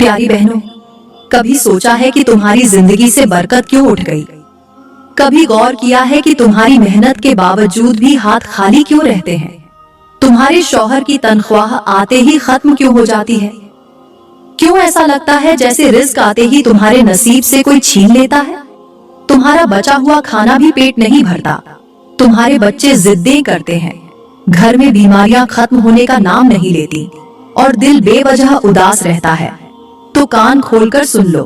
प्यारी बहनों, कभी सोचा है कि तुम्हारी जिंदगी से बरकत क्यों उठ गई? कभी गौर किया है कि तुम्हारी मेहनत के बावजूद भी हाथ खाली क्यों रहते हैं? तुम्हारे शौहर की तनख्वाह आते ही खत्म क्यों हो जाती है? क्यों ऐसा लगता है जैसे रिस्क आते ही तुम्हारे नसीब से कोई छीन लेता है? तुम्हारा बचा हुआ खाना भी पेट नहीं भरता, तुम्हारे बच्चे जिद्दें करते हैं, घर में बीमारियां खत्म होने का नाम नहीं लेती और दिल बेवजह उदास रहता है। तो कान खोलकर सुन लो,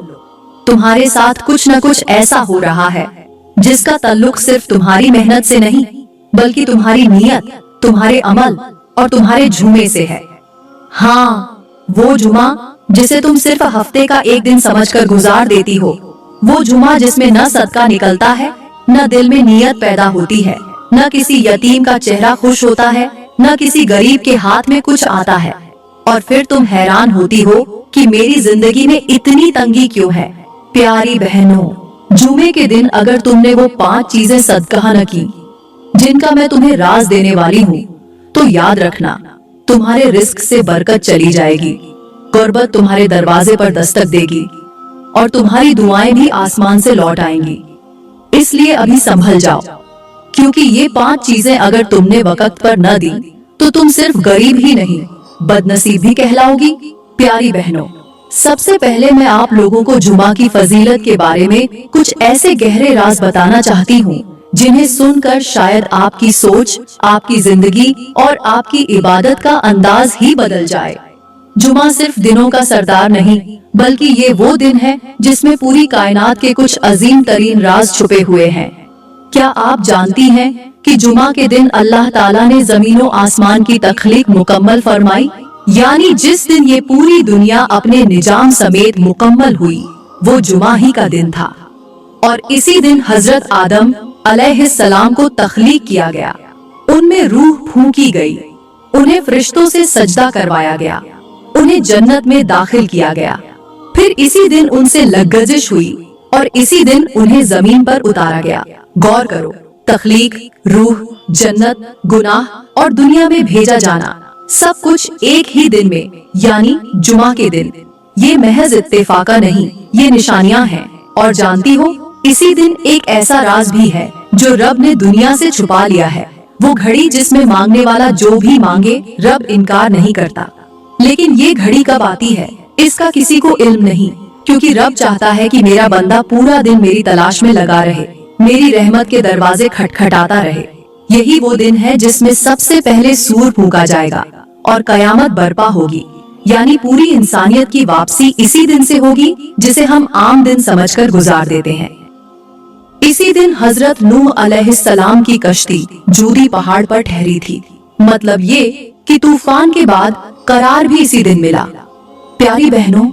तुम्हारे साथ कुछ न कुछ ऐसा हो रहा है जिसका ताल्लुक सिर्फ तुम्हारी मेहनत से नहीं, बल्कि तुम्हारी नीयत, तुम्हारे अमल और तुम्हारे झूमे से है। हाँ, वो जुमा जिसे तुम सिर्फ हफ्ते का एक दिन समझकर गुजार देती हो, वो जुमा जिसमें न सदका निकलता है, न दिल में नीयत पैदा होती है, न किसी यतीम का चेहरा खुश होता है, न किसी गरीब के हाथ में कुछ आता है। और फिर तुम हैरान होती हो कि मेरी जिंदगी में इतनी तंगी क्यों है। प्यारी बहनों, जुमे के दिन अगर तुमने वो 5 चीजें सदका न की जिनका मैं तुम्हें राज देने वाली हूँ, तो याद रखना, तुम्हारे रिस्क से बरकत चली जाएगी, गुर्बत तुम्हारे दरवाजे पर दस्तक देगी और तुम्हारी दुआएं भी आसमान से लौट आएंगी। इसलिए अभी संभल जाओ, क्योंकि ये 5 चीजें अगर तुमने वक्त पर न दी तो तुम सिर्फ गरीब ही नहीं, बदनसीब भी कहलाओगी। प्यारी बहनों, सबसे पहले मैं आप लोगों को जुमा की फजीलत के बारे में कुछ ऐसे गहरे राज बताना चाहती हूँ जिन्हें सुनकर शायद आपकी सोच, आपकी जिंदगी और आपकी इबादत का अंदाज ही बदल जाए। जुमा सिर्फ दिनों का सरदार नहीं, बल्कि ये वो दिन है जिसमें पूरी कायनात के कुछ अजीम तरीन राज छुपे हुए हैं। क्या आप जानती हैं कि जुमा के दिन अल्लाह ताला ने जमीनों आसमान की तख्लीक मुकम्मल फरमाई, यानी जिस दिन ये पूरी दुनिया अपने निजाम समेत मुकम्मल हुई, वो जुमा ही का दिन था। और इसी दिन हजरत आदम अलैहिस्सलाम को तख्लीक किया गया, उनमें रूह फूंकी गई, उन्हें फरिश्तों से सजदा करवाया गया, उन्हें जन्नत में दाखिल किया गया। फिर इसी दिन उनसे लगजिश हुई और इसी दिन उन्हें जमीन पर उतारा गया। गौर करो, तख्लीक, रूह, जन्नत, गुनाह और दुनिया में भेजा जाना, सब कुछ एक ही दिन में, यानी जुमा के दिन। ये महज इत्तेफाका नहीं, ये निशानियां हैं। और जानती हो, इसी दिन एक ऐसा राज भी है जो रब ने दुनिया से छुपा लिया है। वो घड़ी जिसमें मांगने वाला जो भी मांगे, रब इनकार नहीं करता। लेकिन ये घड़ी कब आती है, इसका किसी को इल्म नहीं, क्योंकि रब चाहता है कि मेरा बंदा पूरा दिन मेरी तलाश में लगा रहे, मेरी रहमत के दरवाजे खटखटाता रहे। यही वो दिन है जिसमें सबसे पहले सूर फूंका जाएगा और कयामत बर्पा होगी, यानी पूरी इंसानियत की वापसी इसी दिन से होगी जिसे हम आम दिन समझकर गुजार देते हैं। इसी दिन हजरत नूह अलैहिस्सलाम की कश्ती जूदी पहाड़ पर ठहरी थी। मतलब ये कि तूफान के बाद करार भी इसी दिन मिला। प्यारी बहनों,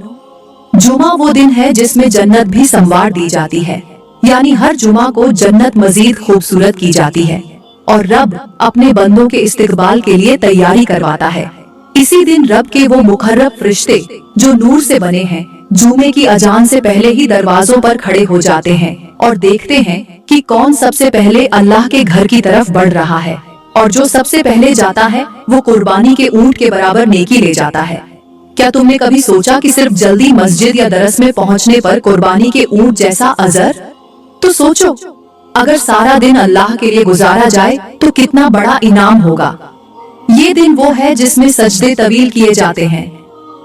जुमा वो दिन है जिसमें जन्नत भी संवार दी जाती है, यानी हर जुमा को जन्नत मजीद खूबसूरत की जाती है और रब अपने बंदों के इस्तिकबाल के लिए तैयारी करवाता है। इसी दिन रब के वो मुकर्रब फरिश्ते जो नूर से बने हैं, जुमे की अजान से पहले ही दरवाजों पर खड़े हो जाते हैं और देखते हैं कि कौन सबसे पहले अल्लाह के घर की तरफ बढ़ रहा है, और जो सबसे पहले जाता है वो कुर्बानी के ऊंट के बराबर नेकी ले जाता है। क्या तुमने कभी सोचा कि सिर्फ जल्दी मस्जिद या दरस में पहुंचने पर कुर्बानी के ऊंट जैसा अजर? तो सोचो, अगर सारा दिन अल्लाह के लिए गुजारा जाए तो कितना बड़ा इनाम होगा। ये दिन वो है जिसमें सजदे तवील किए जाते हैं,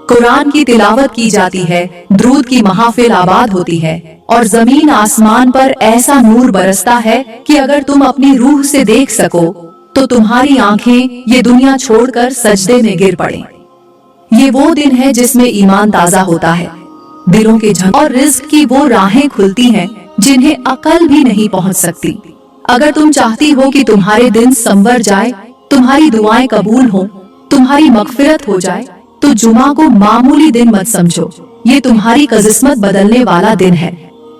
कुरान की तिलावत की जाती है, दुरूद की महाफिल आबाद होती है और जमीन आसमान पर ऐसा नूर बरसता है कि अगर तुम अपनी रूह से देख सको तो तुम्हारी आंखें ये दुनिया छोड़कर सजदे में गिर पड़े। ये वो दिन है जिसमें ईमान ताजा होता है, दिलों के झंकार और रिज्क की वो राहें खुलती हैं जिन्हें अकल भी नहीं पहुंच सकती। अगर तुम चाहती हो कि तुम्हारे दिन संवर जाए, तुम्हारी दुआएं कबूल हो, तुम्हारी मगफिरत हो जाए, तो जुमा को मामूली दिन मत समझो, ये तुम्हारी किस्मत बदलने वाला दिन है।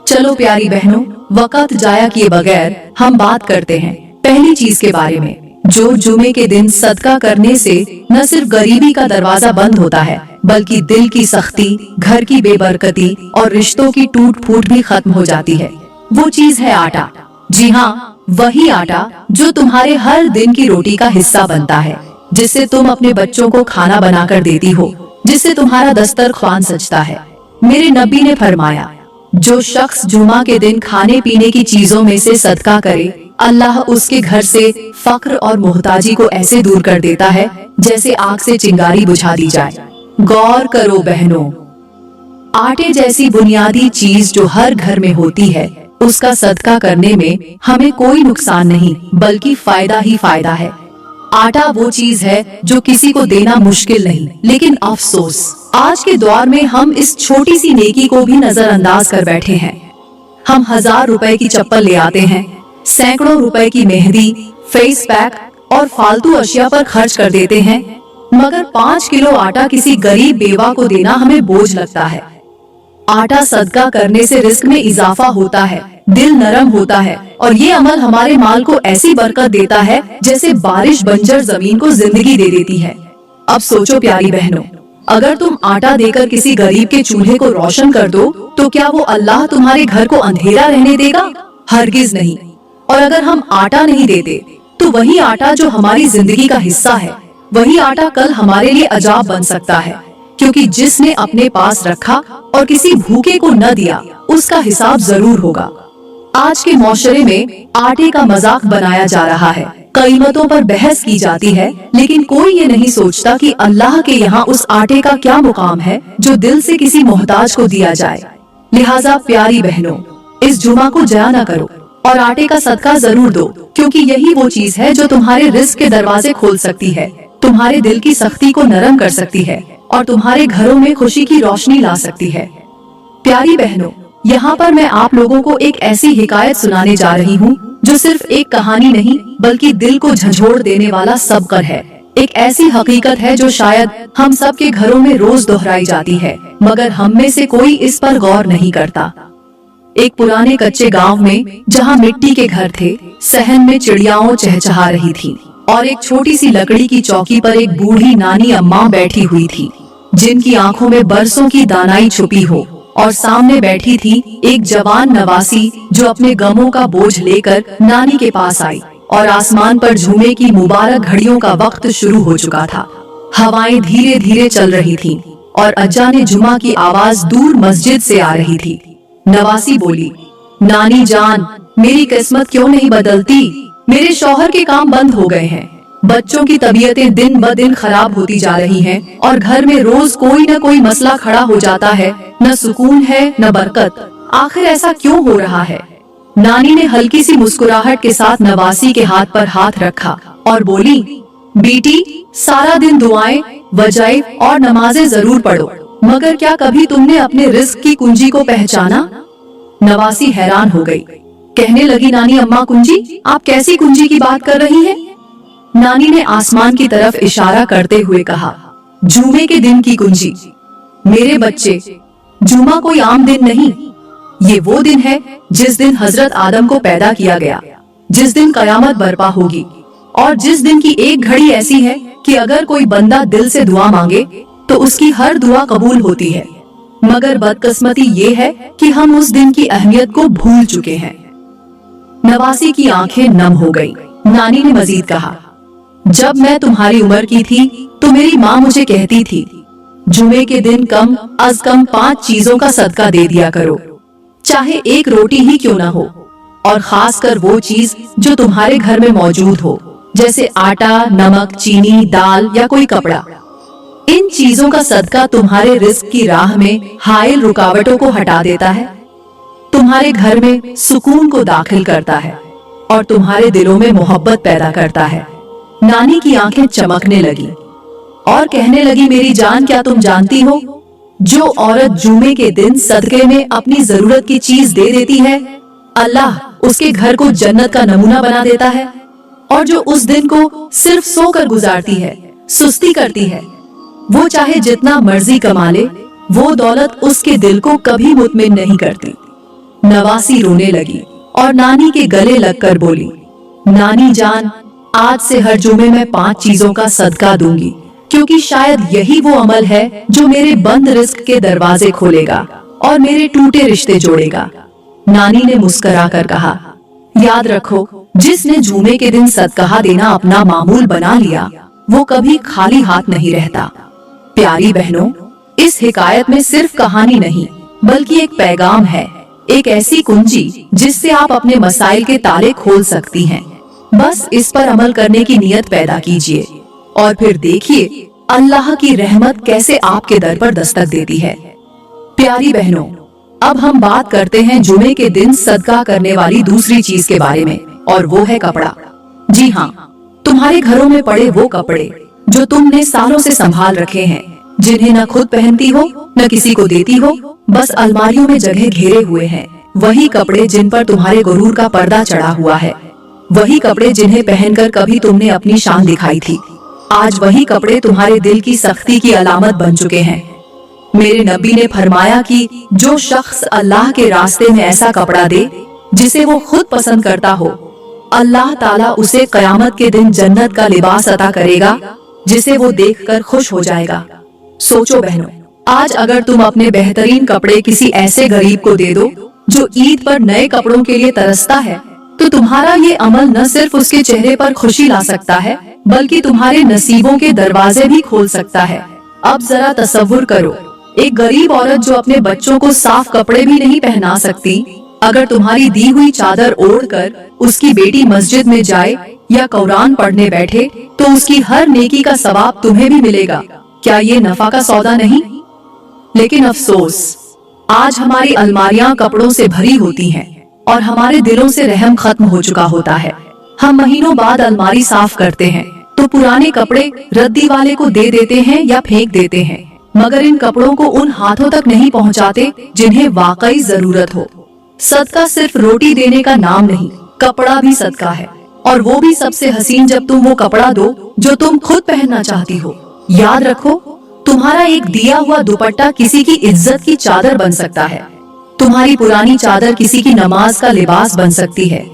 चलो प्यारी बहनों, वक्त जाया किए बगैर हम बात करते हैं पहली चीज के बारे में, जो जुमे के दिन सदका करने से न सिर्फ गरीबी का दरवाजा बंद होता है, बल्कि दिल की सख्ती, घर की बेबरकती और रिश्तों की टूट फूट भी खत्म हो जाती है। वो चीज है आटा। जी हाँ, वही आटा जो तुम्हारे हर दिन की रोटी का हिस्सा बनता है, जिससे तुम अपने बच्चों को खाना बनाकर देती हो, जिससे तुम्हारा दस्तरख्वान सजता है। मेरे नबी ने फरमाया, जो शख्स जुमा के दिन खाने पीने की चीजों में से सदका करे, अल्लाह उसके घर से फक्र और मोहताजी को ऐसे दूर कर देता है जैसे आग से चिंगारी बुझा दी जाए। गौर करो बहनों, आटे जैसी बुनियादी चीज जो हर घर में होती है, उसका सदका करने में हमें कोई नुकसान नहीं बल्कि फायदा ही फायदा है। आटा वो चीज है जो किसी को देना मुश्किल नहीं, लेकिन अफसोस आज के दौर में हम इस छोटी सी नेकी को भी नजरअंदाज कर बैठे हैं। हम 1000 रुपए की चप्पल ले आते हैं, सैकड़ों रुपए की मेहंदी, फेस पैक और फालतू अशिया पर खर्च कर देते हैं, मगर 5 किलो आटा किसी गरीब बेवा को देना हमें बोझ लगता है। आटा सदका करने से रिस्क में इजाफा होता है, दिल नरम होता है और ये अमल हमारे माल को ऐसी बरकत देता है जैसे बारिश बंजर जमीन को जिंदगी दे देती है। अब सोचो प्यारी बहनों, अगर तुम आटा देकर किसी गरीब के चूल्हे को रोशन कर दो तो क्या वो अल्लाह तुम्हारे घर को अंधेरा रहने देगा? हरगिज नहीं। और अगर हम आटा नहीं देते तो वही आटा जो हमारी जिंदगी का हिस्सा है, वही आटा कल हमारे लिए अजाब बन सकता है, क्योंकि जिसने अपने पास रखा और किसी भूखे को न दिया उसका हिसाब जरूर होगा। आज के मौशरे में आटे का मजाक बनाया जा रहा है, कीमतों पर बहस की जाती है, लेकिन कोई ये नहीं सोचता कि अल्लाह के यहाँ उस आटे का क्या मुकाम है जो दिल से किसी मोहताज को दिया जाए। लिहाजा प्यारी बहनों, इस जुमा को जया न करो और आटे का सदका जरूर दो, क्योंकि यही वो चीज है जो तुम्हारे रिस्क के दरवाजे खोल सकती है, तुम्हारे दिल की सख्ती को नरम कर सकती है और तुम्हारे घरों में खुशी की रोशनी ला सकती है। प्यारी बहनों, यहाँ पर मैं आप लोगों को एक ऐसी हिकायत सुनाने जा रही हूँ जो सिर्फ एक कहानी नहीं बल्कि दिल को झंझोड़ देने वाला सबकर है। एक ऐसी हकीकत है जो शायद हम सब के घरों में रोज दोहराई जाती है, मगर हम में से कोई इस पर गौर नहीं करता। एक पुराने कच्चे गांव में जहाँ मिट्टी के घर थे, सहन में चिड़ियाओं चहचहा रही थी और एक छोटी सी लकड़ी की चौकी पर एक बूढ़ी नानी अम्मा बैठी हुई थी, जिनकी आंखों में बरसों की दानाई छुपी हो, और सामने बैठी थी एक जवान नवासी जो अपने गमों का बोझ लेकर नानी के पास आई। और आसमान पर झूमे की मुबारक घड़ियों का वक्त शुरू हो चुका था। हवाएं धीरे धीरे चल रही थीं और अज्जा ने जुमा की आवाज दूर मस्जिद से आ रही थी। नवासी बोली, नानी जान, मेरी किस्मत क्यों नहीं बदलती? मेरे शौहर के काम बंद हो गए हैं, बच्चों की तबीयतें दिन ब दिन खराब होती जा रही हैं और घर में रोज कोई न कोई मसला खड़ा हो जाता है, न सुकून है न बरकत। आखिर ऐसा क्यों हो रहा है? नानी ने हल्की सी मुस्कुराहट के साथ नवासी के हाथ पर हाथ रखा और बोली, बेटी, सारा दिन दुआएं, वज़ाइफ और नमाजें जरूर पढ़ो, मगर क्या कभी तुमने अपने रिस्क की कुंजी को पहचाना? नवासी हैरान हो गई, कहने लगी, नानी अम्मा, कुंजी? आप कैसी कुंजी की बात कर रही हैं? नानी ने आसमान की तरफ इशारा करते हुए कहा, जुमे के दिन की कुंजी। मेरे बच्चे, जुमा कोई आम दिन नहीं, ये वो दिन है जिस दिन हजरत आदम को पैदा किया गया, जिस दिन कयामत बर्पा होगी और जिस दिन की एक घड़ी ऐसी है कि अगर कोई बंदा दिल से दुआ मांगे तो उसकी हर दुआ कबूल होती है। मगर बदकिस्मती ये है कि हम उस दिन की अहमियत को भूल चुके हैं। नवासी की आंखें नम हो गई। नानी ने मजीद कहा, जब मैं तुम्हारी उम्र की थी तो मेरी माँ मुझे कहती थी, जुमे के दिन कम अज कम 5 चीजों का सदका दे दिया करो, चाहे एक रोटी ही क्यों ना हो, और खासकर वो चीज जो तुम्हारे घर में मौजूद हो, जैसे आटा, नमक, चीनी, दाल या कोई कपड़ा। इन चीजों का सदका तुम्हारे रिस्क की राह में हाइल रुकावटों को हटा देता है, तुम्हारे घर में सुकून को दाखिल करता है और तुम्हारे दिलों में मोहब्बत पैदा करता है। नानी की आंखें चमकने लगी और कहने लगी, मेरी जान, क्या तुम जानती हो, जो औरत जुमे के दिन सदके में अपनी जरूरत की चीज दे देती है, अल्लाह उसके घर को जन्नत का नमूना बना देता है, और जो उस दिन को सिर्फ सोकर गुजारती है, सुस्ती करती है, वो चाहे जितना मर्जी कमा ले, वो दौलत उसके दिल को कभी मुतमिन नहीं करती। नवासी रोने लगी और नानी के गले लगकर बोली, नानी जान, आज से हर जुमे में 5 चीजों का सदका दूंगी, क्योंकि शायद यही वो अमल है जो मेरे बंद रिस्क के दरवाजे खोलेगा और मेरे टूटे रिश्ते जोड़ेगा। नानी ने मुस्कुरा कर कहा, याद रखो, जिसने जुमे के दिन सदका देना अपना मामूल बना लिया, वो कभी खाली हाथ नहीं रहता। प्यारी बहनों, इस हिकायत में सिर्फ कहानी नहीं बल्कि एक पैगाम है, एक ऐसी कुंजी जिससे आप अपने मसाइल के ताले खोल सकती हैं। बस इस पर अमल करने की नियत पैदा कीजिए और फिर देखिए अल्लाह की रहमत कैसे आपके दर पर दस्तक देती है। प्यारी बहनों, अब हम बात करते हैं जुमे के दिन सदका करने वाली दूसरी चीज के बारे में, और वो है कपड़ा। जी हाँ, तुम्हारे घरों में पड़े वो कपड़े जो तुमने सालों से संभाल रखे हैं, जिन्हें न खुद पहनती हो न किसी को देती हो, बस अलमारियों में जगह घेरे हुए हैं। वही कपड़े जिन पर तुम्हारे गुरूर का पर्दा चढ़ा हुआ है, वही कपड़े जिन्हें पहनकर कभी तुमने अपनी शान दिखाई थी, आज वही कपड़े तुम्हारे दिल की सख्ती की अलामत बन चुके हैं। मेरे नबी ने फरमाया कि जो शख्स अल्लाह के रास्ते में ऐसा कपड़ा दे जिसे वो खुद पसंद करता हो, अल्लाह ताला उसे कयामत के दिन जन्नत का लिबास अता करेगा जिसे वो देखकर खुश हो जाएगा। सोचो बहनों, आज अगर तुम अपने बेहतरीन कपड़े किसी ऐसे गरीब को दे दो जो ईद पर नए कपड़ों के लिए तरसता है, तो तुम्हारा ये अमल न सिर्फ उसके चेहरे पर खुशी ला सकता है बल्कि तुम्हारे नसीबों के दरवाजे भी खोल सकता है। अब जरा तसव्वुर करो, एक गरीब औरत जो अपने बच्चों को साफ कपड़े भी नहीं पहना सकती, अगर तुम्हारी दी हुई चादर ओढ़कर उसकी बेटी मस्जिद में जाए या कुरान पढ़ने बैठे तो उसकी हर नेकी का सवाब तुम्हें भी मिलेगा। क्या ये नफा का सौदा नहीं? लेकिन अफसोस, आज हमारी अलमारियां कपड़ों से भरी होती हैं और हमारे दिलों से रहम खत्म हो चुका होता है। हम महीनों बाद अलमारी साफ करते हैं तो पुराने कपड़े रद्दी वाले को दे देते हैं या फेंक देते हैं, मगर इन कपड़ों को उन हाथों तक नहीं पहुंचाते जिन्हें वाकई जरूरत हो। सदका सिर्फ रोटी देने का नाम नहीं, कपड़ा भी सदका है, और वो भी सबसे हसीन जब तुम वो कपड़ा दो जो तुम खुद पहनना चाहती हो। याद रखो, तुम्हारा एक दिया हुआ दुपट्टा किसी की इज्जत की चादर बन सकता है, तुम्हारी पुरानी चादर किसी की नमाज का लिबास बन सकती है,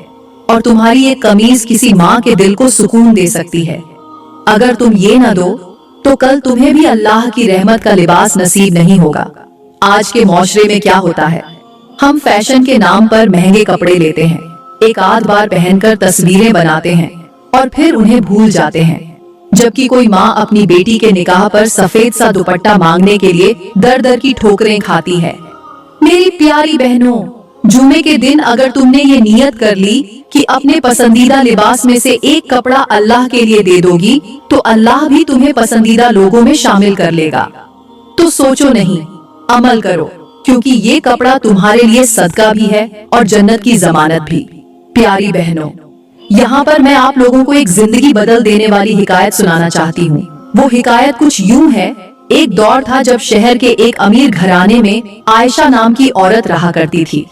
और तुम्हारी एक कमीज किसी माँ के दिल को सुकून दे सकती है। अगर तुम ये न दो तो कल तुम्हें भी अल्लाह की रहमत का लिबास नसीब नहीं होगा। आज के माशरे में क्या होता है, हम फैशन के नाम पर महंगे कपड़े लेते हैं, एक आध बार पहनकर तस्वीरें बनाते हैं और फिर उन्हें भूल जाते हैं, जबकि कोई माँ अपनी बेटी के निकाह पर सफेद सा दुपट्टा मांगने के लिए दर दर की ठोकरें खाती है। मेरी प्यारी बहनों, जुमे के दिन अगर तुमने ये नियत कर ली कि अपने पसंदीदा लिबास में से एक कपड़ा अल्लाह के लिए दे दोगी, तो अल्लाह भी तुम्हें पसंदीदा लोगों में शामिल कर लेगा। तो सोचो नहीं, अमल करो, क्योंकि ये कपड़ा तुम्हारे लिए सदका भी है और जन्नत की जमानत भी। प्यारी बहनों, यहाँ पर मैं आप लोगों को एक जिंदगी बदल देने वाली हिकायत सुनाना चाहती हूँ। वो हिकायत कुछ यूं है, एक दौर था जब शहर के एक अमीर घराने में आयशा नाम की औरत रहा करती थी।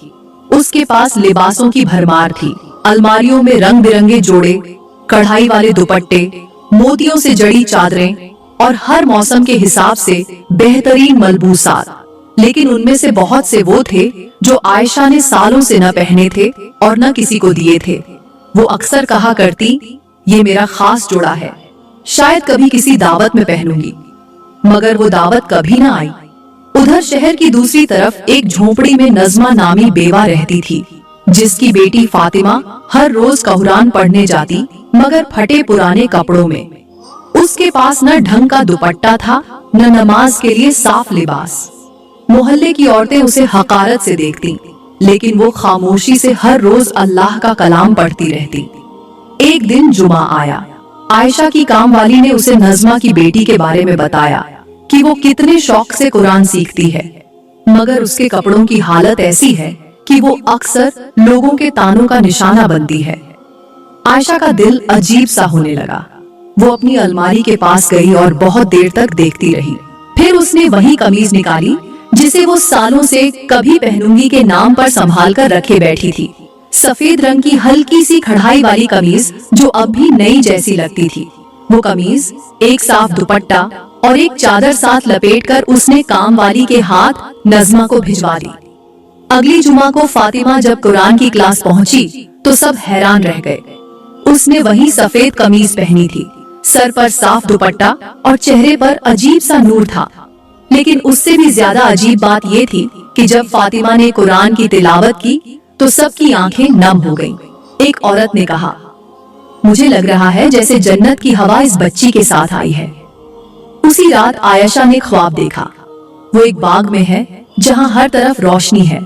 उसके पास लिबासों की भरमार थी, अलमारियों में रंग बिरंगे जोड़े, कढ़ाई वाले दुपट्टे, मोतियों से जड़ी चादरें और हर मौसम के हिसाब से बेहतरीन मलबूसात। लेकिन उनमें से बहुत से वो थे जो आयशा ने सालों से न पहने थे और न किसी को दिए थे। वो अक्सर कहा करती, ये मेरा खास जोड़ा है, शायद कभी किसी दावत में पहनूंगी, मगर वो दावत कभी न आई। उधर शहर की दूसरी तरफ एक झोपड़ी में नज़मा नामी बेवा रहती थी, जिसकी बेटी फातिमा हर रोज कुरान पढ़ने जाती, मगर फटे पुराने कपड़ों में। उसके पास न ढंग का दुपट्टा था, न नमाज के लिए साफ लिबास। मोहल्ले की औरतें उसे हकारत से देखती, लेकिन वो खामोशी से हर रोज अल्लाह का कलाम पढ़ती रहती। एक दिन जुमा आया, आयशा की काम वाली ने उसे नज़मा की बेटी के बारे में बताया कि वो कितने शौक से कुरान सीखती है, मगर उसके कपड़ों की हालत ऐसी है कि वो अक्सर लोगों के तानों का निशाना बनती है। आयशा का दिल अजीब सा होने लगा। वो अपनी अलमारी के पास गई और बहुत देर तक देखती रही। फिर उसने वही कमीज निकाली जिसे वो सालों से कभी पहनूंगी के नाम पर संभाल कर रखे बैठी थी। सफेद रंग की हल्की सी कढ़ाई वाली कमीज जो अब भी नई जैसी लगती थी। वो कमीज, एक साफ दुपट्टा और एक चादर साथ लपेटकर उसने काम वाली के हाथ नज़मा को भिजवा दी। अगली जुमा को फातिमा जब कुरान की क्लास पहुंची तो सब हैरान रह गए। उसने वही सफेद कमीज पहनी थी, सर पर साफ दुपट्टा और चेहरे पर अजीब सा नूर था। लेकिन उससे भी ज्यादा अजीब बात ये थी कि जब फातिमा ने कुरान की तिलावत की तो सबकी आंखें नम हो गईं। एक औरत ने कहा, मुझे लग रहा है जैसे जन्नत की हवा इस बच्ची के साथ आई है। उसी रात आयशा ने ख्वाब देखा। वो एक बाग में है जहाँ हर तरफ रोशनी है,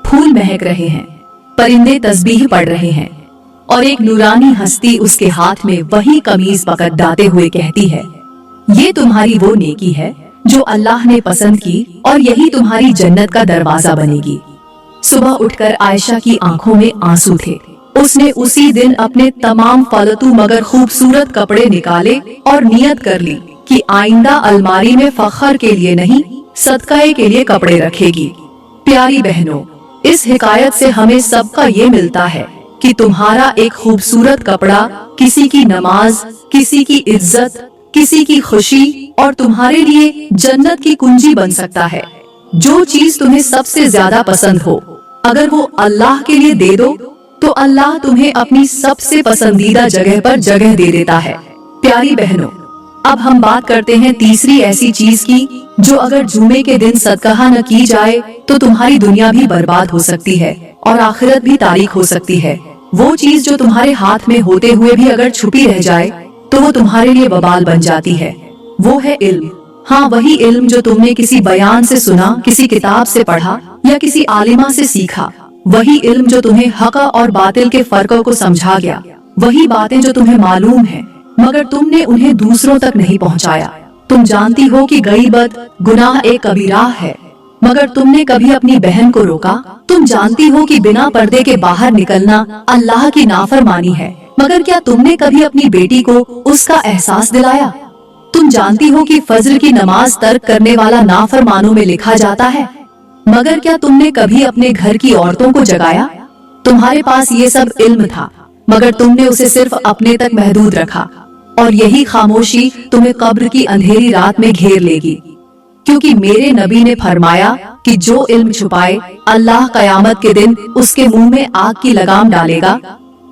फूल महक रहे हैं, परिंदे तस्बीह पढ़ रहे हैं और एक नूरानी हस्ती उसके हाथ में वही कमीज पकड़ाते हुए कहती है, ये तुम्हारी वो नेकी है जो अल्लाह ने पसंद की और यही तुम्हारी जन्नत का दरवाजा बनेगी। सुबह उठकर आयशा की आंखों में आंसू थे। उसने उसी दिन अपने तमाम फालतू मगर खूबसूरत कपड़े निकाले और नियत कर ली कि आइंदा अलमारी में फखर के लिए नहीं, सदकाए के लिए कपड़े रखेगी। प्यारी बहनों, इस हिकायत से हमें सबका ये मिलता है कि तुम्हारा एक खूबसूरत कपड़ा किसी की नमाज, किसी की इज्जत, किसी की खुशी और तुम्हारे लिए जन्नत की कुंजी बन सकता है। जो चीज तुम्हें सबसे ज्यादा पसंद हो, अगर वो अल्लाह के लिए दे दो तो अल्लाह तुम्हें अपनी सबसे पसंदीदा जगह पर जगह दे देता है। प्यारी बहनों, अब हम बात करते हैं तीसरी ऐसी चीज की जो अगर जुमे के दिन सदका न की जाए तो तुम्हारी दुनिया भी बर्बाद हो सकती है और आखिरत भी तारीख हो सकती है। वो चीज जो तुम्हारे हाथ में होते हुए भी अगर छुपी रह जाए तो वो तुम्हारे लिए वबाल बन जाती है। वो है इल्म। हाँ, वही इल्म जो तुमने किसी बयान से सुना, किसी किताब से पढ़ा या किसी आलिमा से सीखा। वही इल्म जो तुम्हें हक और बातिल के फर्कों को समझा गया। वही बातें जो तुम्हें मालूम है मगर तुमने उन्हें दूसरों तक नहीं पहुंचाया। तुम जानती हो कि गईबत गुनाह एक कबीरा है मगर तुमने कभी अपनी बहन को रोका। तुम जानती हो कि बिना पर्दे के बाहर निकलना अल्लाह की नाफरमानी है मगर क्या तुमने कभी अपनी बेटी को उसका एहसास दिलाया? तुम जानती हो कि फज्र की नमाज तर्क करने वाला नाफरमानों में लिखा जाता है मगर क्या तुमने कभी अपने घर की औरतों को जगाया? तुम्हारे पास ये सब इल्म था मगर तुमने उसे सिर्फ अपने तक महदूद रखा और यही खामोशी तुम्हें कब्र की अंधेरी रात में घेर लेगी। क्योंकि मेरे नबी ने फरमाया कि जो इल्म छुपाए अल्लाह कयामत के दिन उसके मुंह में आग की लगाम डालेगा।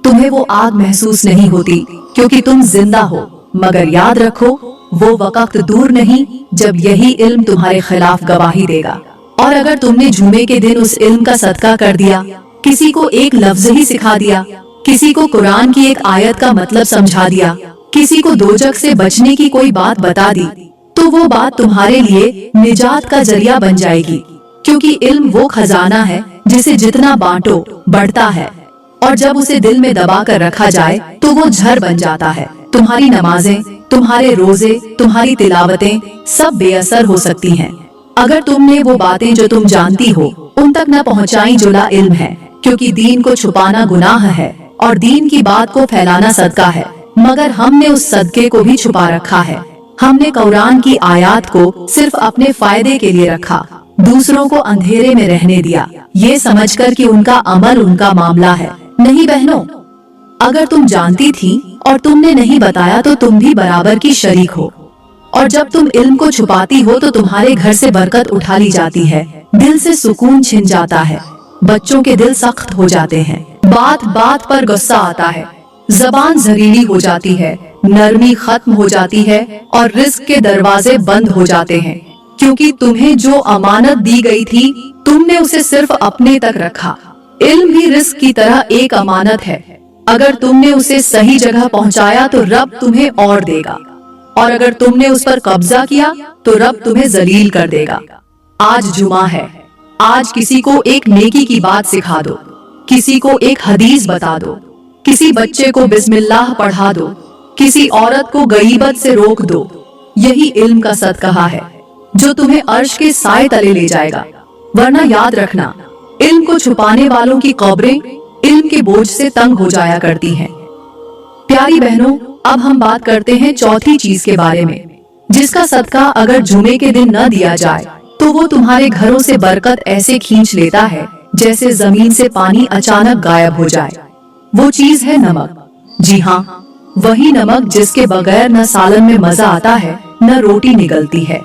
तुम्हें वो आग महसूस नहीं होती क्योंकि तुम जिंदा हो, मगर याद रखो वो वक्त दूर नहीं जब यही इल्म तुम्हारे खिलाफ गवाही देगा। और अगर तुमने जुमे के दिन उस इल्म का सदका कर दिया, किसी को एक लफ्ज ही सिखा दिया, किसी को कुरान की एक आयत का मतलब समझा दिया, किसी को दोजख से बचने की कोई बात बता दी, तो वो बात तुम्हारे लिए निजात का जरिया बन जाएगी। क्योंकि इल्म वो खजाना है जिसे जितना बांटो बढ़ता है और जब उसे दिल में दबा कर रखा जाए तो वो झर बन जाता है। तुम्हारी नमाजें, तुम्हारे रोजे, तुम्हारी तिलावतें सब बेअसर हो सकती हैं अगर तुमने वो बातें जो तुम जानती हो उन तक न पहुँचाई जो ला इल्म है। क्योंकि दीन को छुपाना गुनाह है और दीन की बात को फैलाना सदका है, मगर हमने उस सदके को भी छुपा रखा है। हमने कुरान की आयत को सिर्फ अपने फायदे के लिए रखा, दूसरों को अंधेरे में रहने दिया, ये समझकर कि उनका अमल उनका मामला है। नहीं बहनों, अगर तुम जानती थी और तुमने नहीं बताया तो तुम भी बराबर की शरीक हो। और जब तुम इल्म को छुपाती हो तो तुम्हारे घर से बरकत उठा ली जाती है, दिल से सुकून छिन जाता है, बच्चों के दिल सख्त हो जाते हैं, बात बात पर गुस्सा आता है, जबान जहरीली हो जाती है, नरमी खत्म हो जाती है और रिस्क के दरवाजे बंद हो जाते हैं। क्योंकि तुम्हें जो अमानत दी गई थी तुमने उसे सिर्फ अपने तक रखा। इल्म भी रिस्क की तरह एक अमानत है, अगर तुमने उसे सही जगह पहुंचाया तो रब तुम्हें और देगा और अगर तुमने उस पर कब्जा किया तो रब तुम्हें जलील कर देगा। आज जुमा है, आज किसी को एक नेकी की बात सिखा दो, किसी को एक हदीस बता दो, किसी बच्चे को बिस्मिल्लाह पढ़ा दो, किसी औरत को गईबत से रोक दो। यही इल्म का सदका है जो तुम्हें अर्श के साए तले ले जाएगा। वरना याद रखना, इल्म को छुपाने वालों की कब्रें इल्म के बोझ से तंग हो जाया करती हैं। प्यारी बहनों, अब हम बात करते हैं चौथी चीज के बारे में, जिसका सदका अगर जुमे के दिन न दिया जाए तो वो तुम्हारे घरों से बरकत ऐसे खींच लेता है जैसे जमीन से पानी अचानक गायब हो जाए। वो चीज है नमक। जी हाँ, वही नमक जिसके बगैर न सालन में मजा आता है न रोटी निगलती है।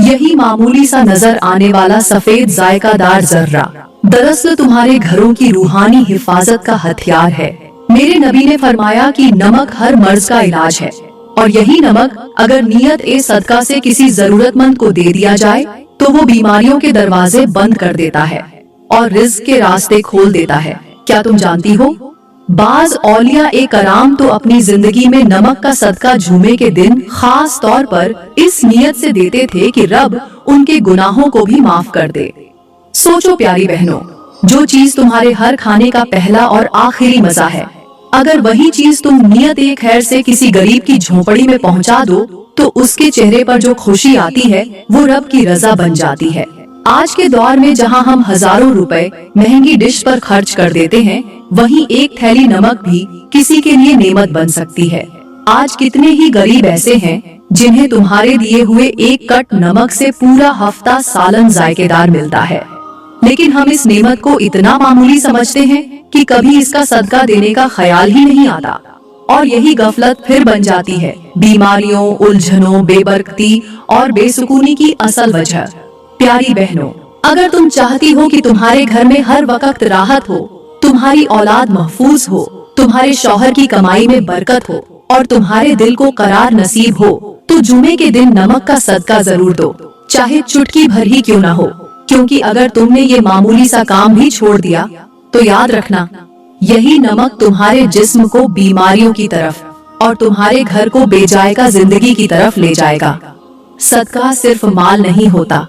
यही मामूली सा नजर आने वाला सफेद जायकादार जर्रा दरअसल तुम्हारे घरों की रूहानी हिफाजत का हथियार है। मेरे नबी ने फरमाया कि नमक हर मर्ज का इलाज है और यही नमक अगर नियत ए सदका से किसी जरूरतमंद को दे दिया जाए तो वो बीमारियों के दरवाजे बंद कर देता है और रिज्क के रास्ते खोल देता है। क्या तुम जानती हो, बाज औलिया ए कराम तो अपनी जिंदगी में नमक का सदका जुमे के दिन खास तौर पर इस नियत से देते थे कि रब उनके गुनाहों को भी माफ कर दे। सोचो प्यारी बहनों, जो चीज तुम्हारे हर खाने का पहला और आखिरी मजा है, अगर वही चीज तुम नियत ए खैर से किसी गरीब की झोपड़ी में पहुंचा दो तो उसके चेहरे पर जो खुशी आती है वो रब की रजा बन जाती है। आज के दौर में जहां हम हजारों रुपए महंगी डिश पर खर्च कर देते हैं, वहीं एक थैली नमक भी किसी के लिए नेमत बन सकती है। आज कितने ही गरीब ऐसे हैं जिन्हें तुम्हारे दिए हुए एक कट नमक से पूरा हफ्ता सालन जायकेदार मिलता है, लेकिन हम इस नेमत को इतना मामूली समझते हैं कि कभी इसका सदका देने का ख्याल ही नहीं आता। और यही गफलत फिर बन जाती है बीमारियों, उलझनों, बेबरकती और बेसुकूनी की असल वजह। प्यारी बहनों, अगर तुम चाहती हो कि तुम्हारे घर में हर वक्त राहत हो, तुम्हारी औलाद महफूज हो, तुम्हारे शौहर की कमाई में बरकत हो और तुम्हारे दिल को करार नसीब हो, तो जुमे के दिन नमक का सदका जरूर दो, चाहे चुटकी भर ही क्यों ना हो। क्योंकि अगर तुमने ये मामूली सा काम भी छोड़ दिया तो याद रखना, यही नमक तुम्हारे जिस्म को बीमारियों की तरफ और तुम्हारे घर को बेजायका जिंदगी की तरफ ले जाएगा। सदका सिर्फ माल नहीं होता,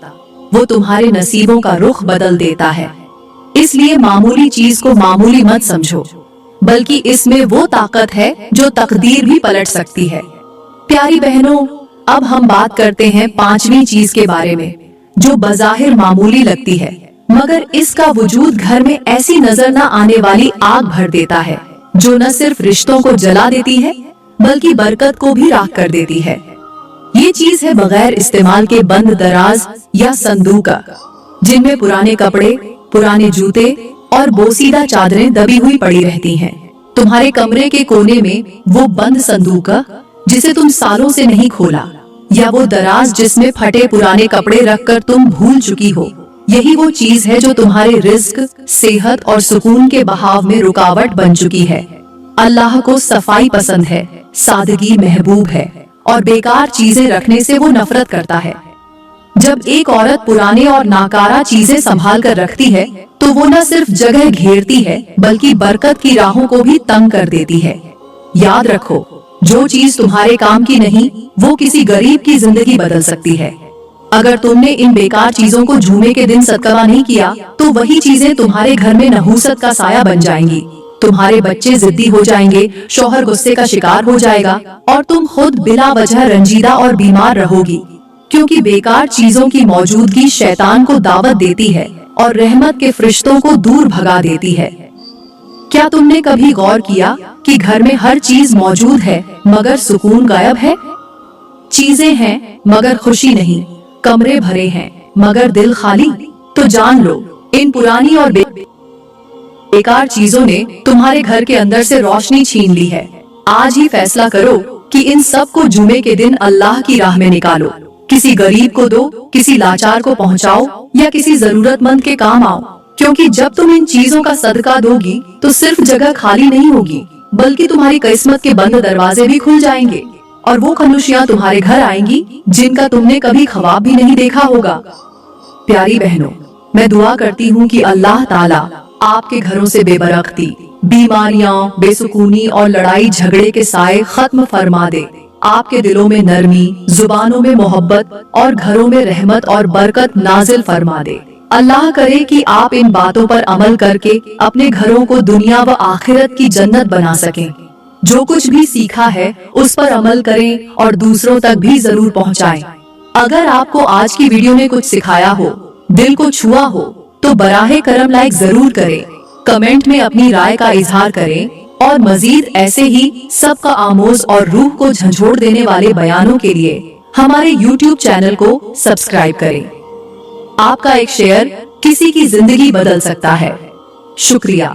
वो तुम्हारे नसीबों का रुख बदल देता है। इसलिए मामूली चीज को मामूली मत समझो, बल्कि इसमें वो ताकत है जो तकदीर भी पलट सकती है। प्यारी बहनों, अब हम बात करते हैं पांचवी चीज के बारे में, जो बज़ाहिर मामूली लगती है, मगर इसका वजूद घर में ऐसी नजर न आने वाली आग भर देता है, जो न सिर्फ रिश्तों को जला देती है बल्कि बरकत को भी राख कर देती है। ये चीज है बगैर इस्तेमाल के बंद दराज या संदूक, जिनमें पुराने कपड़े, पुराने जूते और बोसीदा चादरें दबी हुई पड़ी रहती हैं। तुम्हारे कमरे के कोने में वो बंद संदूक जिसे तुम सालों से नहीं खोला, या वो दराज जिसमें फटे पुराने कपड़े रखकर तुम भूल चुकी हो, यही वो चीज है जो तुम्हारे रिज्क, सेहत और सुकून के बहाव में रुकावट बन चुकी है। अल्लाह को सफाई पसंद है, सादगी महबूब है और बेकार चीजें रखने से वो नफरत करता है। जब एक औरत पुराने और नाकारा चीजें संभाल कर रखती है तो वो न सिर्फ जगह घेरती है बल्कि बरकत की राहों को भी तंग कर देती है। याद रखो, जो चीज तुम्हारे काम की नहीं वो किसी गरीब की जिंदगी बदल सकती है। अगर तुमने इन बेकार चीजों को जुमे के दिन सदका नहीं किया तो वही चीजें तुम्हारे घर में नहूसत का साया बन जाएंगी। तुम्हारे बच्चे जिद्दी हो जाएंगे, शौहर गुस्से का शिकार हो जाएगा और तुम खुद बिला वजह रंजीदा और बीमार रहोगी, क्योंकि बेकार चीजों की मौजूदगी शैतान को दावत देती है और रहमत के फरिश्तों को दूर भगा देती है। क्या तुमने कभी गौर किया कि घर में हर चीज मौजूद है मगर सुकून गायब है? चीजें हैं मगर खुशी नहीं, कमरे भरे हैं मगर दिल खाली। तो जान लो, इन पुरानी और बेकार चीजों ने तुम्हारे घर के अंदर से रोशनी छीन ली है। आज ही फैसला करो कि इन सब को जुमे के दिन अल्लाह की राह में निकालो। किसी गरीब को दो, किसी लाचार को पहुंचाओ या किसी जरूरतमंद के काम आओ, क्योंकि जब तुम इन चीजों का सदका दोगी तो सिर्फ जगह खाली नहीं होगी बल्कि तुम्हारी किस्मत के बंद दरवाजे भी खुल जाएंगे और वो खुशियां तुम्हारे घर आएंगी जिनका तुमने कभी ख्वाब भी नहीं देखा होगा। प्यारी बहनों, मैं दुआ करती हूँ कि अल्लाह ताला आपके घरों से बेबरकती, बीमारियां, बेसुकूनी और लड़ाई झगड़े के साए खत्म फरमा दे। आपके दिलों में नरमी, जुबानों में मोहब्बत और घरों में रहमत और बरकत नाजिल फरमा दे। अल्लाह करे कि आप इन बातों पर अमल करके अपने घरों को दुनिया व आखिरत की जन्नत बना सकें। जो कुछ भी सीखा है उस पर अमल करें और दूसरों तक भी जरूर पहुंचाएं। अगर आपको आज की वीडियो ने कुछ सिखाया हो, दिल को छुआ हो, तो बराहे करम लाइक जरूर करें, कमेंट में अपनी राय का इजहार करें और मजीद ऐसे ही सबका आमोज और रूह को झंझोड़ देने वाले बयानों के लिए हमारे YouTube चैनल को सब्सक्राइब करें। आपका एक शेयर किसी की जिंदगी बदल सकता है। शुक्रिया।